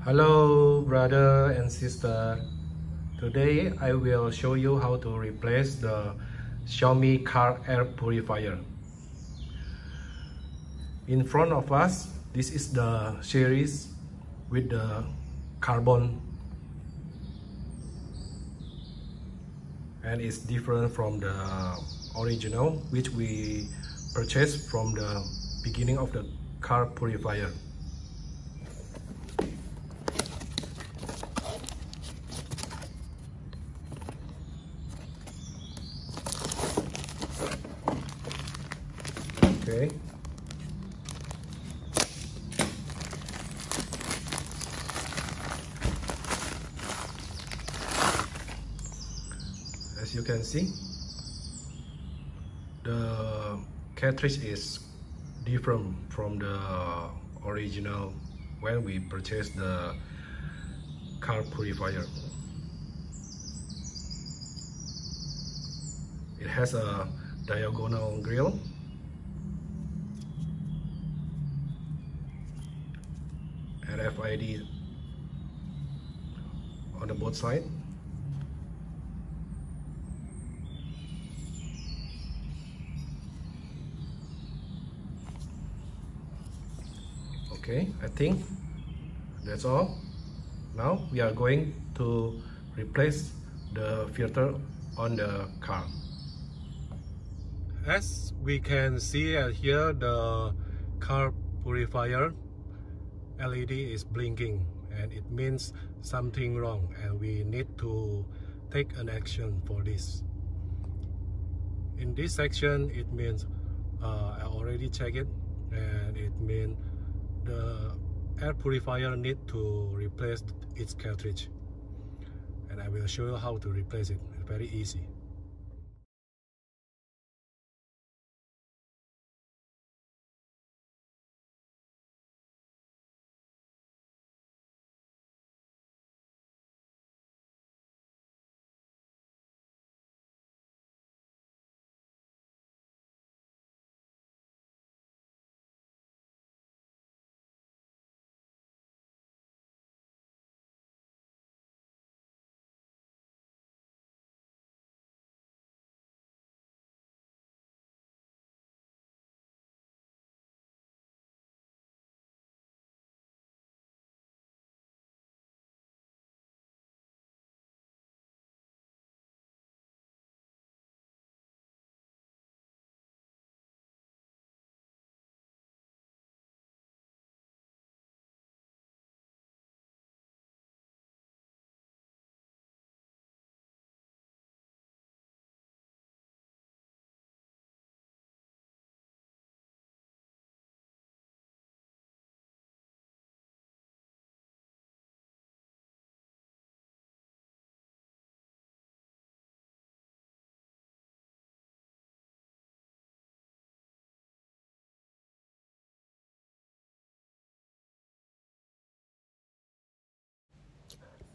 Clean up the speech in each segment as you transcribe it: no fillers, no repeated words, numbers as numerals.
Hello brother and sister, today I will show you how to replace the Xiaomi car air purifier. In front of us, this is the series with the carbon, and it's different from the original which we purchased from the beginning of the car purifier. Okay. As you can see, the cartridge is different from the original when we purchased the car purifier. It has a diagonal grill and RFID on the both sides. Okay, I think that's all. Now we are going to replace the filter on the car. As we can see here, the car purifier LED is blinking, and it means something wrong, and we need to take an action for this. In this section, it means I already checked it, and it means the air purifier need to replace its cartridge, and I will show you how to replace it. It's very easy.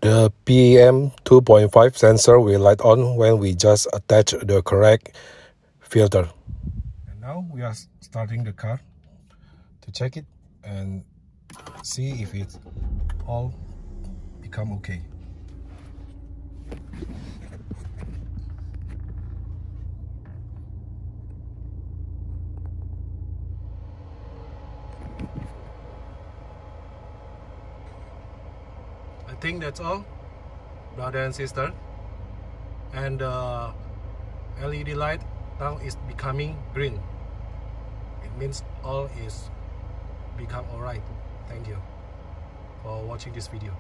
The PM 2.5 sensor will light on when we just attach the correct filter. And now we are starting the car to check it and see if it all become okay. I think that's all, brother and sister. And the LED light now is becoming green. It means all is become alright. Thank you for watching this video.